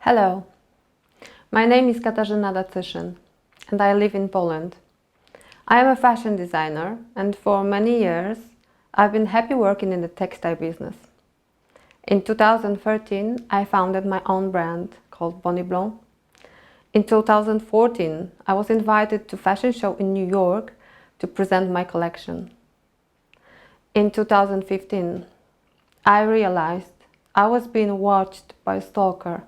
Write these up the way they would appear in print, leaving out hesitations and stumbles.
Hello, my name is Katarzyna Dacyszyn and I live in Poland. I am a fashion designer and for many years I've been happy working in the textile business. In 2013 I founded my own brand called Bonnie Blanc. In 2014 I was invited to a fashion show in New York to present my collection. In 2015 I realized I was being watched by a stalker.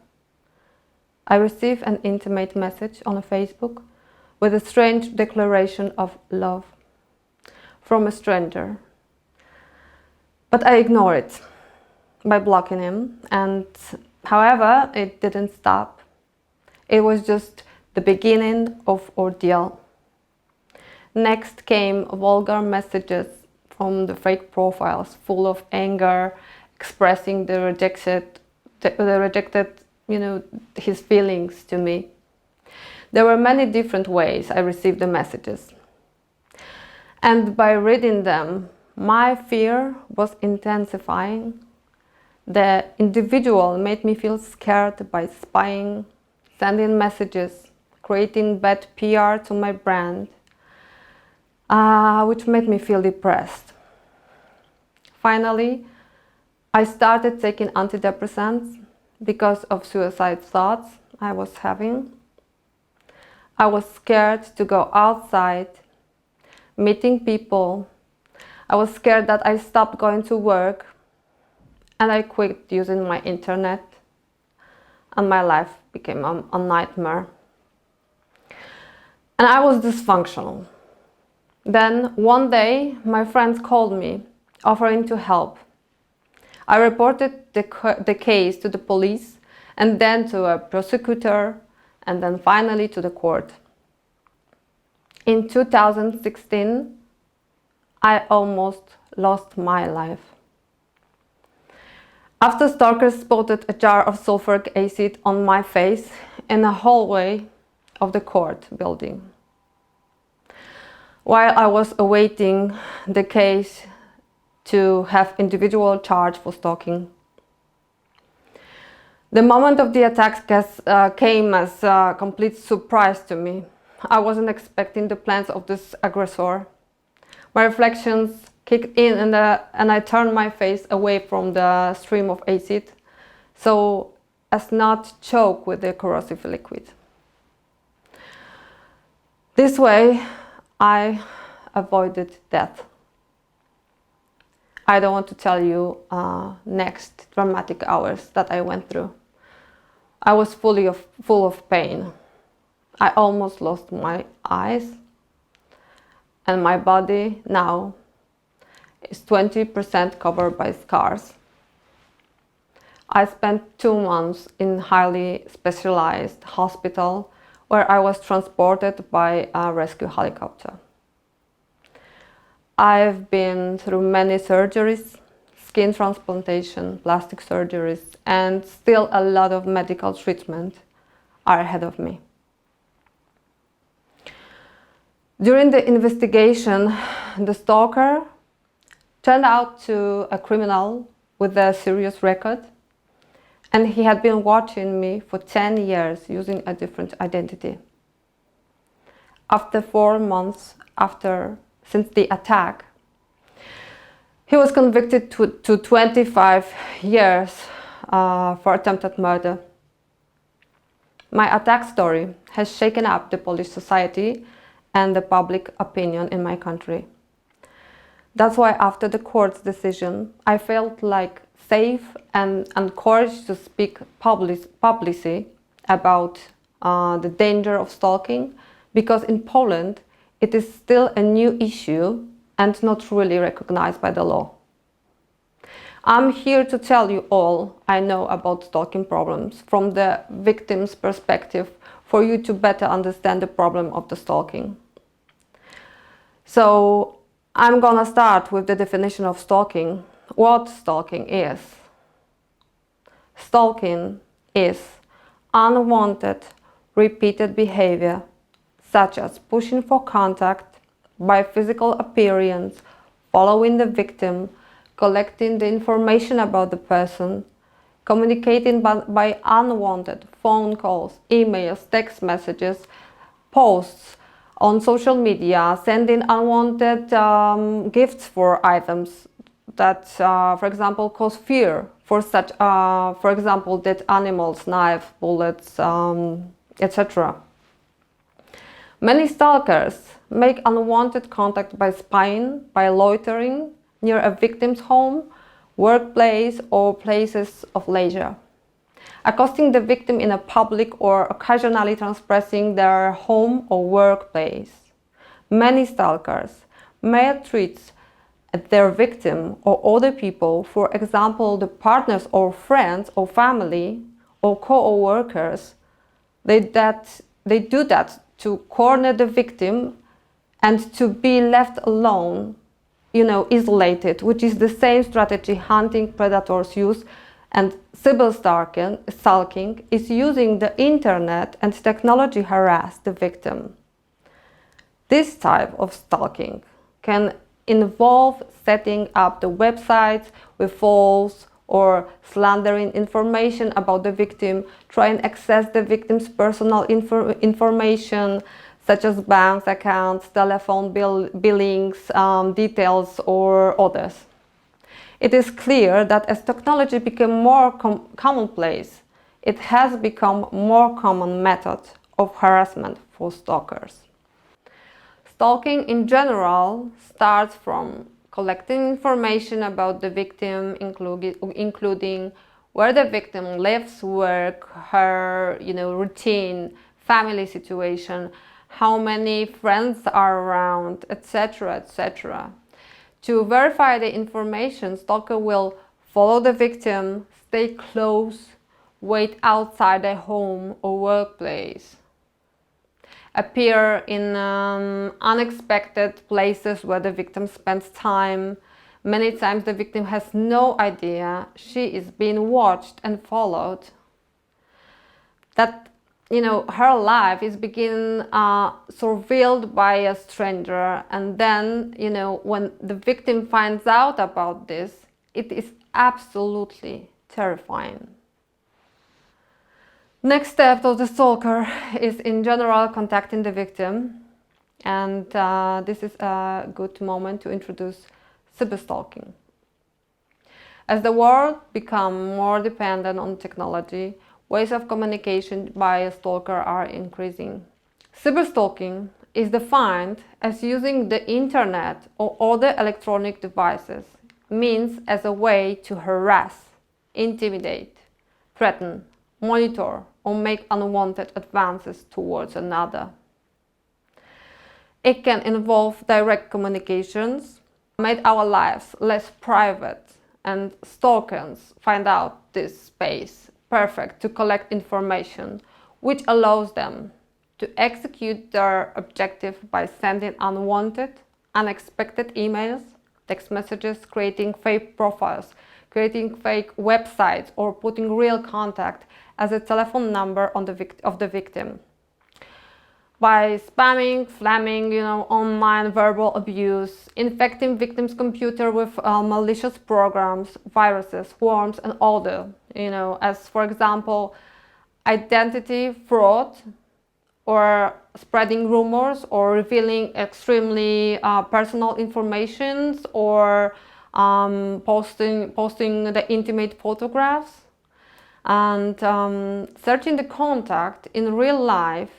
I received an intimate message on Facebook with a strange declaration of love from a stranger. But I ignored it by blocking him, and however, it didn't stop. It was just the beginning of ordeal. Next came vulgar messages from the fake profiles, full of anger, expressing the rejected his feelings to me. There were many different ways I received the messages. And by reading them, my fear was intensifying. The individual made me feel scared by spying, sending messages, creating bad PR to my brand, which made me feel depressed. Finally, I started taking antidepressants because of suicide thoughts I was having. I was scared to go outside, meeting people. I was scared that I stopped going to work and I quit using my internet and my life became a nightmare. And I was dysfunctional. Then one day my friends called me offering to help. I reported the case to the police and then to a prosecutor and then finally to the court. In 2016, I almost lost my life. After stalkers spotted a jar of sulfuric acid on my face in the hallway of the court building. While I was awaiting the case to have individual charge for stalking. The moment of the attack came as a complete surprise to me. I wasn't expecting the plans of this aggressor. My reflections kicked in and I turned my face away from the stream of acid so as not choke with the corrosive liquid. This way I avoided death. I don't want to tell you next dramatic hours that I went through. I was full of pain. I almost lost my eyes and my body now is 20% covered by scars. I spent 2 months in highly specialized hospital where I was transported by a rescue helicopter. I've been through many surgeries, skin transplantation, plastic surgeries, and still a lot of medical treatment are ahead of me. During the investigation, the stalker turned out to a criminal with a serious record, and he had been watching me for 10 years using a different identity. After 4 months since the attack, he was convicted to 25 years for attempted murder. My attack story has shaken up the Polish society and the public opinion in my country. That's why after the court's decision, I felt like safe and encouraged to speak publicly about the danger of stalking, because in Poland it is still a new issue and not really recognized by the law. I'm here to tell you all I know about stalking problems from the victim's perspective for you to better understand the problem of the stalking. So I'm gonna start with the definition of stalking. What stalking is. Stalking is unwanted, repeated behavior such as pushing for contact by physical appearance, following the victim, collecting the information about the person, communicating by unwanted phone calls, emails, text messages, posts on social media, sending unwanted gifts for items that, for example, cause fear for such, for example, dead animals, knife, bullets, etc. Many stalkers make unwanted contact by spying, by loitering near a victim's home, workplace, or places of leisure, accosting the victim in a public or occasionally transgressing their home or workplace. Many stalkers maltreat their victim or other people, for example, the partners or friends or family or co-workers. They do that to corner the victim and to be left alone, isolated, which is the same strategy hunting predators use. And cyber stalking is using the internet and technology harass the victim. This type of stalking can involve setting up the websites with false or slandering information about the victim, try and access the victim's personal information, such as bank accounts, telephone billings, details, or others. It is clear that as technology became more commonplace, it has become a more common method of harassment for stalkers. Stalking in general starts from collecting information about the victim, including where the victim lives, work, her routine, family situation, how many friends are around, etc., etc. To verify the information, stalker will follow the victim, stay close, wait outside their home or workplace, appear in unexpected places where the victim spends time. Many times the victim has no idea she is being watched and followed, that her life is being surveilled by a stranger, and then when the victim finds out about this, it is absolutely terrifying. Next step of the stalker is in general contacting the victim, and this is a good moment to introduce cyberstalking. As the world becomes more dependent on technology, ways of communication by a stalker are increasing. Cyberstalking is defined as using the internet or other electronic devices, means as a way to harass, intimidate, threaten, monitor, or make unwanted advances towards another. It can involve direct communications, make our lives less private, and stalkers find out this space perfect to collect information, which allows them to execute their objective by sending unwanted, unexpected emails, text messages, creating fake profiles, creating fake websites, or putting real contact as a telephone number on of the victim. By spamming, flamming, online verbal abuse, infecting victims' computer with malicious programs, viruses, worms, and other, as for example, identity fraud, or spreading rumors, or revealing extremely personal information, or posting the intimate photographs, and searching the contact in real life.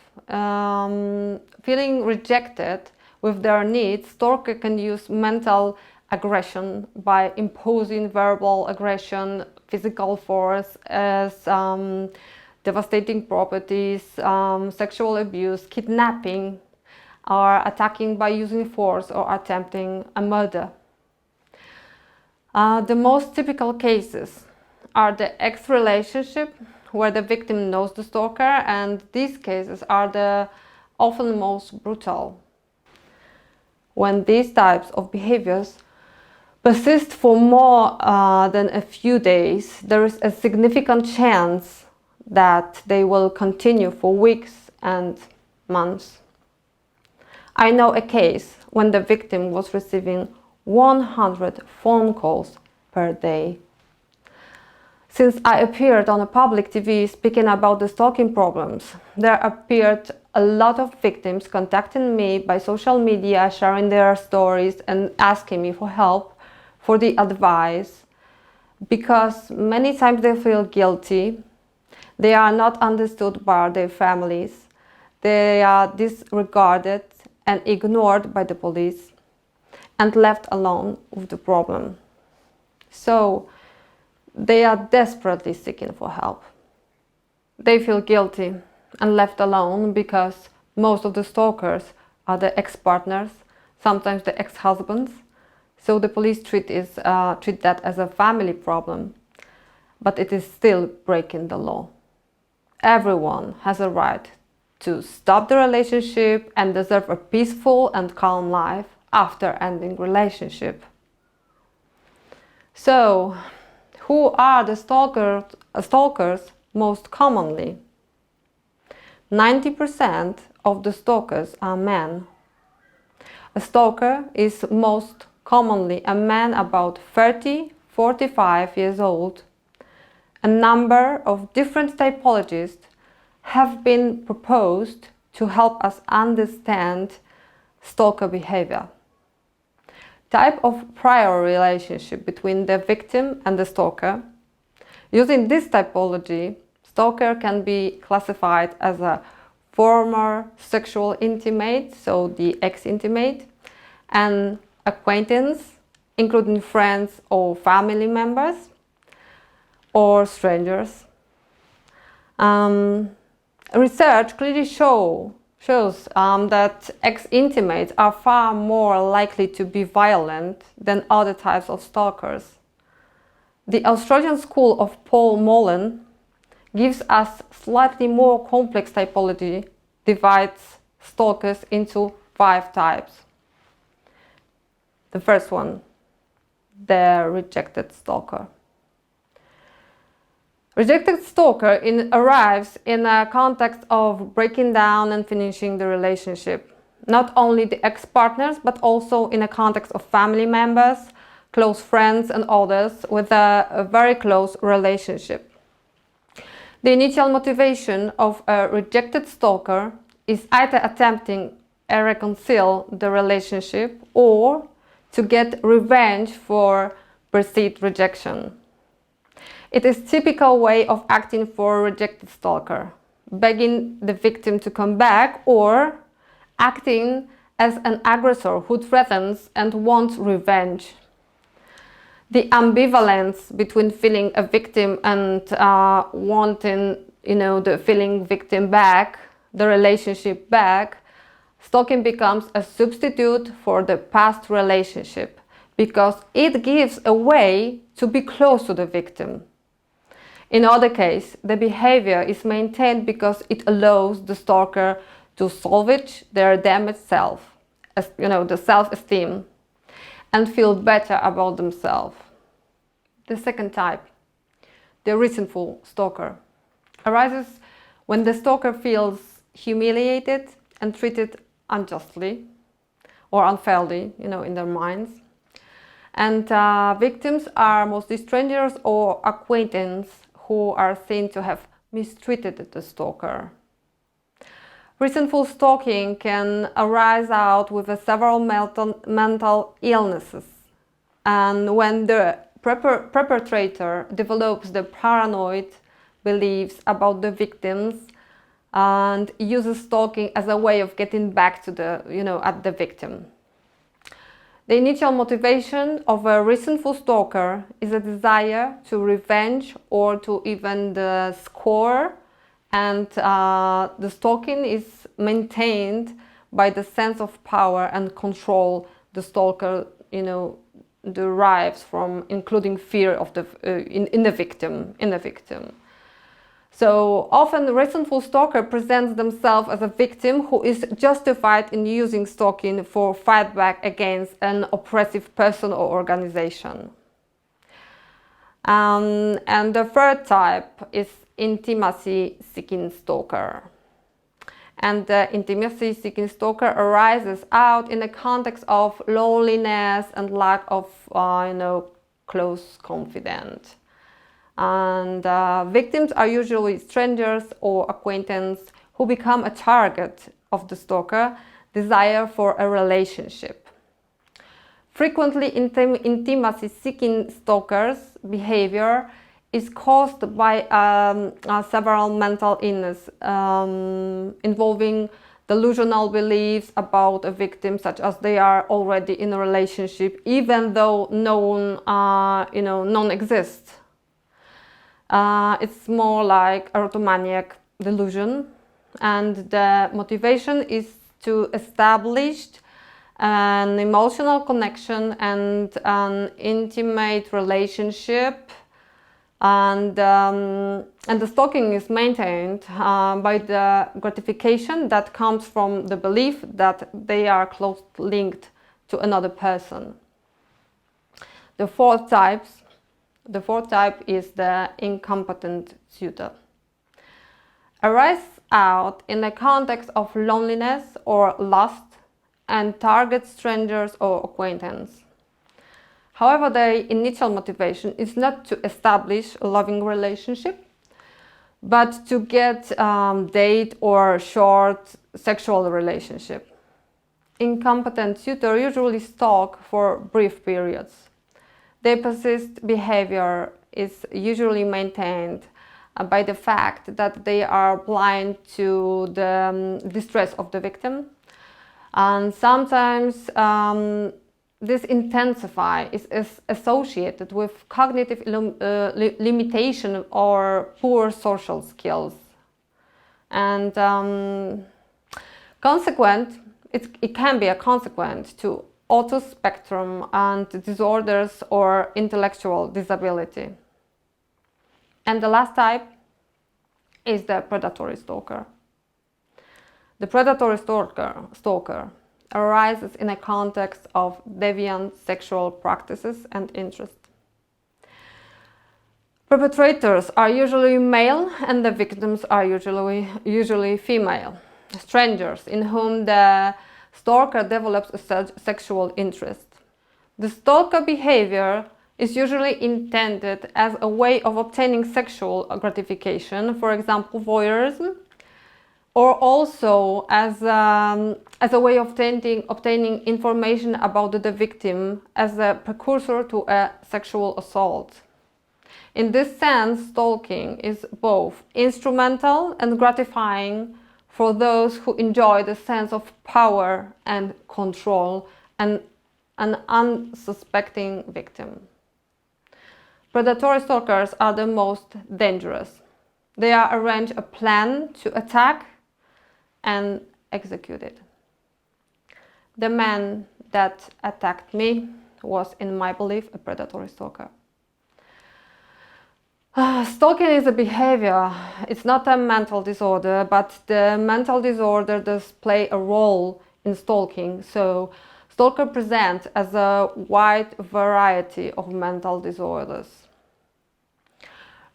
Feeling rejected with their needs, stalker can use mental aggression by imposing verbal aggression, physical force, as devastating properties, sexual abuse, kidnapping, or attacking by using force or attempting a murder. The most typical cases are the ex-relationship, where the victim knows the stalker, and these cases are the often most brutal. When these types of behaviors persist for more than a few days, there is a significant chance that they will continue for weeks and months. I know a case when the victim was receiving 100 phone calls per day. Since I appeared on a public TV speaking about the stalking problems, there appeared a lot of victims contacting me by social media, sharing their stories and asking me for help, for the advice, because many times they feel guilty, they are not understood by their families, they are disregarded and ignored by the police and left alone with the problem. So they are desperately seeking for help. They feel guilty and left alone because most of the stalkers are the ex-partners, sometimes the ex-husbands. So the police treat that as a family problem, but it is still breaking the law. Everyone has a right to stop the relationship and deserve a peaceful and calm life after ending relationship. So, who are the stalkers most commonly? 90% of the stalkers are men. A stalker is most commonly a man about 30-45 years old. A number of different typologies have been proposed to help us understand stalker behavior. Type of prior relationship between the victim and the stalker. Using this typology, stalker can be classified as a former sexual intimate, so the ex-intimate, an acquaintance, including friends or family members, or strangers. Research clearly shows that ex-intimates are far more likely to be violent than other types of stalkers. The Australian school of Paul Mullen gives us slightly more complex typology, divides stalkers into 5 types. The first one, the rejected stalker. Rejected stalker arrives in a context of breaking down and finishing the relationship. Not only the ex-partners, but also in a context of family members, close friends and others with a very close relationship. The initial motivation of a rejected stalker is either attempting to reconcile the relationship or to get revenge for perceived rejection. It is a typical way of acting for a rejected stalker, begging the victim to come back or acting as an aggressor who threatens and wants revenge. The ambivalence between feeling a victim and wanting, the feeling victim back, the relationship back, stalking becomes a substitute for the past relationship because it gives a way to be close to the victim. In other cases, the behavior is maintained because it allows the stalker to salvage their damaged self, the self-esteem, and feel better about themselves. The second type, the resentful stalker, arises when the stalker feels humiliated and treated unjustly or unfairly, in their minds. And victims are mostly strangers or acquaintances who are seen to have mistreated the stalker. Resentful stalking can arise out with several mental illnesses, and when the perpetrator develops the paranoid beliefs about the victims and uses stalking as a way of getting back to at the victim. The initial motivation of a resentful stalker is a desire to revenge or to even the score, and the stalking is maintained by the sense of power and control the stalker, derives from, including fear of in the victim. So often the resentful stalker presents themselves as a victim who is justified in using stalking for fight back against an oppressive person or organization. And the third type is intimacy-seeking stalker. And the intimacy-seeking stalker arises out in the context of loneliness and lack of, close confidence. And victims are usually strangers or acquaintances who become a target of the stalker desire for a relationship. Frequently, intimacy-seeking stalkers' behavior is caused by several mental illness involving delusional beliefs about a victim, such as they are already in a relationship, even though none exists. It's more like erotomaniac delusion, and the motivation is to establish an emotional connection and an intimate relationship, and the stalking is maintained by the gratification that comes from the belief that they are closely linked to another person. The fourth type is the incompetent suitor. Arises out in the context of loneliness or lust and targets strangers or acquaintances. However, the initial motivation is not to establish a loving relationship, but to get date or short sexual relationship. Incompetent suitor usually stalk for brief periods. Their persistent behavior is usually maintained by the fact that they are blind to the distress of the victim, and sometimes this intensify is associated with cognitive limitation or poor social skills, and it can be a consequence to autism spectrum and disorders or intellectual disability. And the last type is the predatory stalker. The predatory stalker arises in a context of deviant sexual practices and interests. Perpetrators are usually male and the victims are usually female, strangers in whom the stalker develops a sexual interest. The stalker behavior is usually intended as a way of obtaining sexual gratification, for example, voyeurism, or also as a way of obtaining information about the victim as a precursor to a sexual assault. In this sense, stalking is both instrumental and gratifying for those who enjoy the sense of power and control and an unsuspecting victim. Predatory stalkers are the most dangerous. They arrange a plan to attack and execute it. The man that attacked me was, in my belief, a predatory stalker. Stalking is a behavior. It's not a mental disorder, but the mental disorder does play a role in stalking. So stalker presents as a wide variety of mental disorders.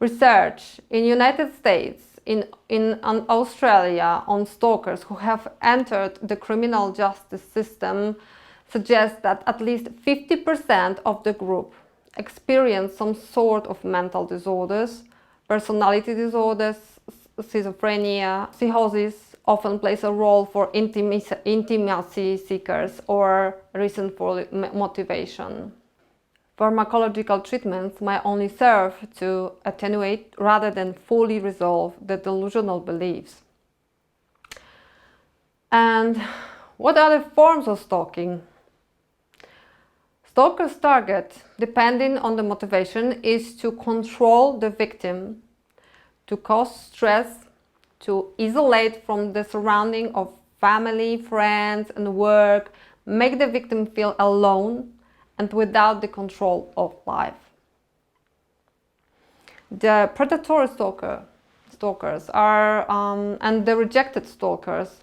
Research in United States, in Australia on stalkers who have entered the criminal justice system suggests that at least 50% of the group experience some sort of mental disorders. Personality disorders, schizophrenia, psychosis often plays a role for intimacy seekers or reason for motivation. Pharmacological treatments might only serve to attenuate rather than fully resolve the delusional beliefs. And what are the forms of stalking? Stalker's target, depending on the motivation, is to control the victim, to cause stress, to isolate from the surrounding of family, friends, and work, make the victim feel alone and without the control of life. The predatory stalkers are, and the rejected stalkers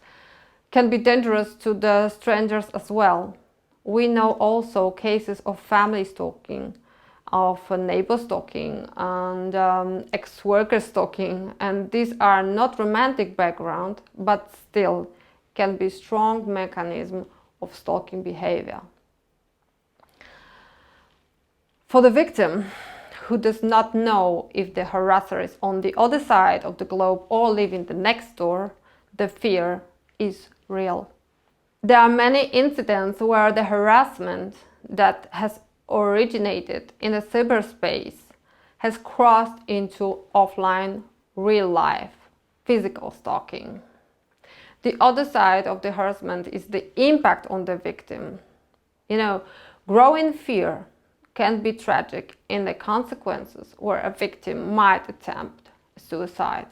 can be dangerous to the strangers as well. We know also cases of family stalking, of neighbor stalking, and ex-worker stalking, and these are not romantic background, but still can be strong mechanism of stalking behavior. For the victim who does not know if the harasser is on the other side of the globe or living the next door, the fear is real. There are many incidents where the harassment that has originated in a cyberspace has crossed into offline, real life, physical stalking. The other side of the harassment is the impact on the victim. Growing fear can be tragic in the consequences where a victim might attempt suicide.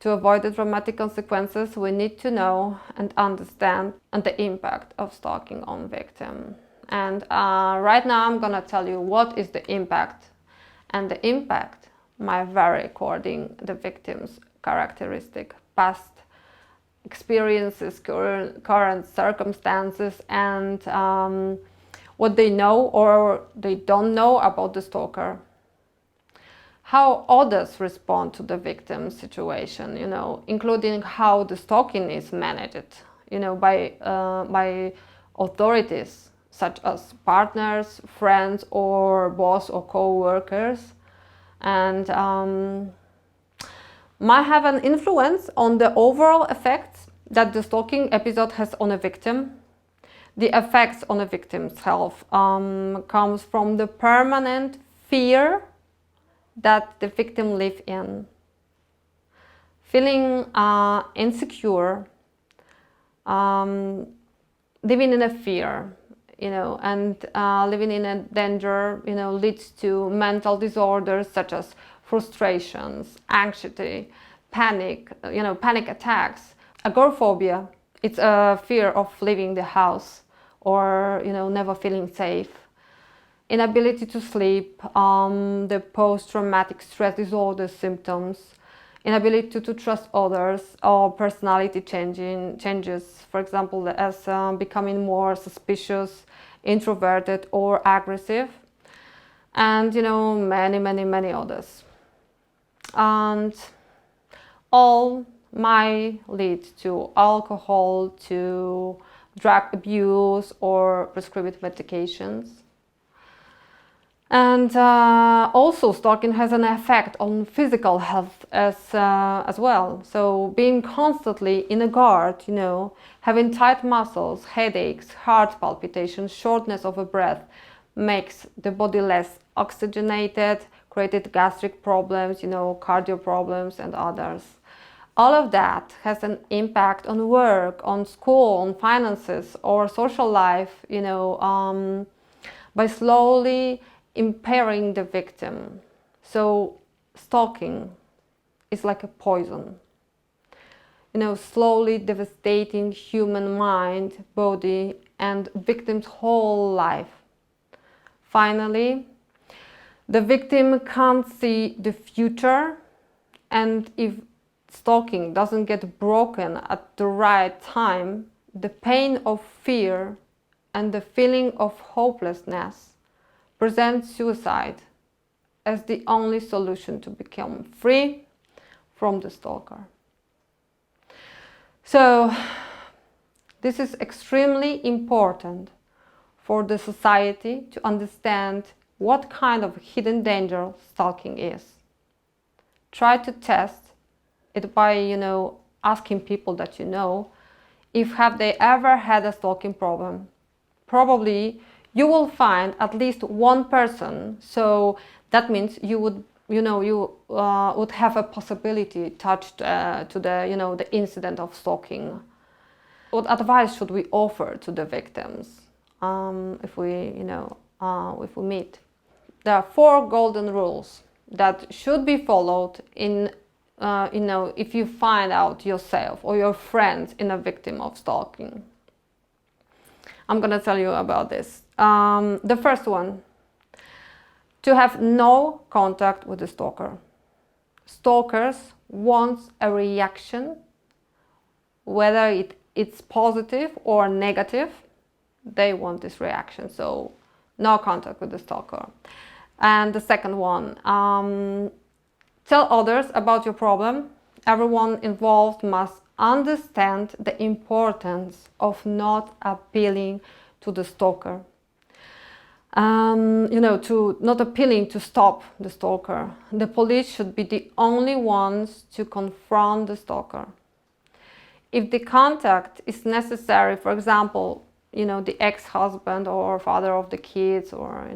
To avoid the dramatic consequences, we need to know and understand the impact of stalking on victim. And right now I'm gonna tell you what is the impact. And the impact might vary according to the victim's characteristic, past experiences, current circumstances, and what they know or they don't know about the stalker. How others respond to the victim's situation, including how the stalking is managed, by authorities such as partners, friends, or boss or co-workers, and might have an influence on the overall effects that the stalking episode has on a victim. The effects on a victim's health comes from the permanent fear that the victim lives in. Feeling insecure, living in a fear, and living in a danger, leads to mental disorders such as frustrations, anxiety, panic, panic attacks, agoraphobia. It's a fear of leaving the house or, never feeling safe. Inability to sleep, the post-traumatic stress disorder symptoms, inability to trust others, or personality changes, for example, as becoming more suspicious, introverted, or aggressive, and many others. And all might lead to alcohol, to drug abuse, or prescribed medications. And also stalking has an effect on physical health as well. So being constantly in a guard, having tight muscles, headaches, heart palpitations, shortness of a breath makes the body less oxygenated, created gastric problems, cardio problems and others. All of that has an impact on work, on school, on finances or social life, by slowly impairing the victim. So stalking is like a poison, slowly devastating human mind, body, and victim's whole life. Finally, the victim can't see the future, and if stalking doesn't get broken at the right time, the pain of fear and the feeling of hopelessness present suicide as the only solution to become free from the stalker. So this is extremely important for the society to understand what kind of hidden danger stalking is. Try to test it by, asking people that if have they ever had a stalking problem. Probably you will find at least one person, so that means you would would have a possibility touched to the the incident of stalking. What advice should we offer to the victims if we meet? There are 4 golden rules that should be followed in if you find out yourself or your friends in a victim of stalking. I'm going to tell you about this. The first one, to have no contact with the stalker. Stalkers want a reaction, whether it's positive or negative, they want this reaction, so no contact with the stalker. And the second one, tell others about your problem. Everyone involved must understand the importance of not appealing to the stalker. to not appealing to stop the stalker. The police should be the only ones to confront the stalker. If the contact is necessary, for example, the ex-husband or father of the kids, or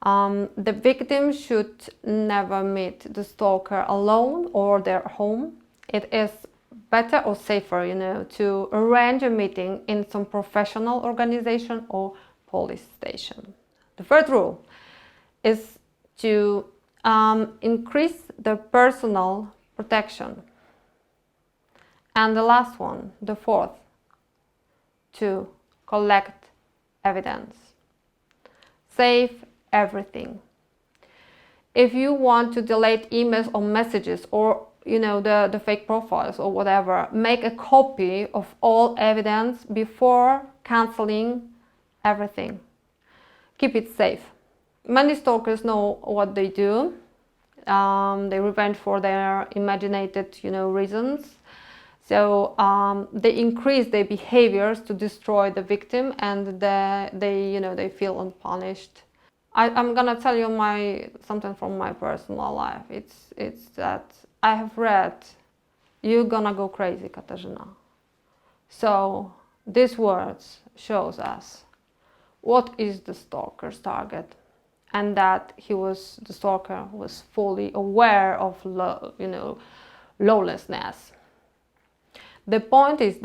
the victim should never meet the stalker alone or their home. It is better or safer, to arrange a meeting in some professional organization or police station. The third rule is to increase the personal protection. And the last one, the fourth, to collect evidence. Save everything. If you want to delete emails or messages, or the fake profiles or whatever, make a copy of all evidence before canceling everything. Keep it safe. Many stalkers know what they do. They revenge for their imaginated, reasons. So they increase their behaviors to destroy the victim, and they feel unpunished. I'm gonna tell you something from my personal life. It's that I have read, "You're gonna go crazy, Katarzyna." So these words shows us what is the stalker's target, and that the stalker was fully aware of lawlessness. The point is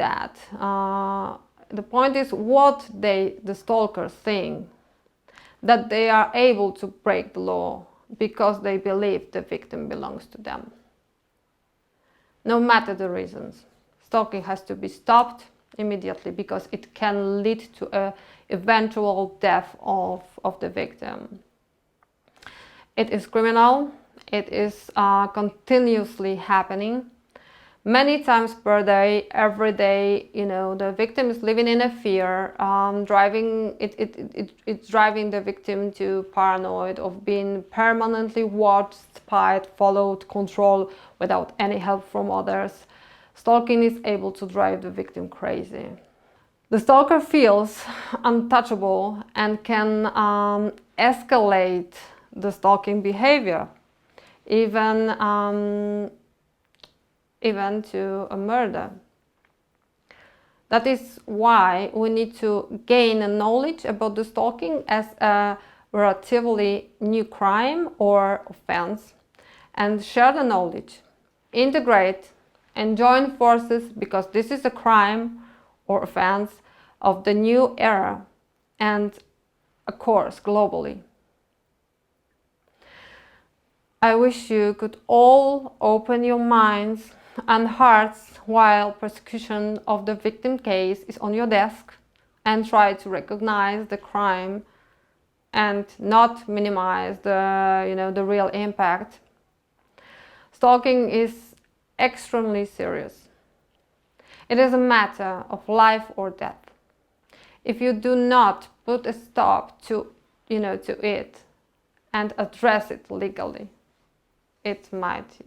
what the stalkers think, that they are able to break the law because they believe the victim belongs to them. No matter the reasons, stalking has to be stopped immediately, because it can lead to an eventual death of the victim. It is criminal. It is continuously happening. Many times per day, every day, the victim is living in a fear, it's driving the victim to paranoid of being permanently watched, spied, followed, controlled without any help from others. Stalking is able to drive the victim crazy. The stalker feels untouchable and can escalate the stalking behavior, even to a murder. That is why we need to gain a knowledge about the stalking as a relatively new crime or offense, and share the knowledge, integrate and join forces, because this is a crime or offense of the new era, and of course globally. I wish you could all open your minds and hearts while prosecution of the victim case is on your desk, and try to recognize the crime and not minimize the real impact. Stalking is extremely serious. It is a matter of life or death. If you do not put a stop to it and address it legally, it might,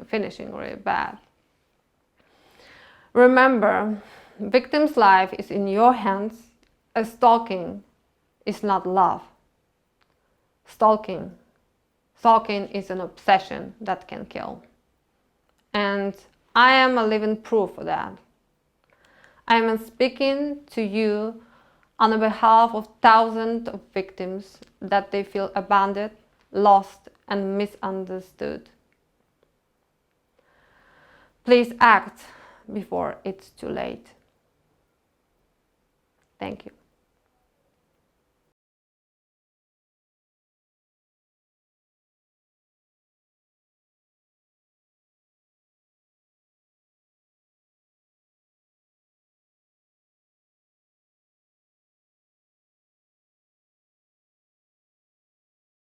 finishing really bad. Remember, victim's life is in your hands. A stalking is not love. Stalking is an obsession that can kill. And I am a living proof of that. I am speaking to you on behalf of thousands of victims that they feel abandoned, lost, and misunderstood. Please act before it's too late. Thank you.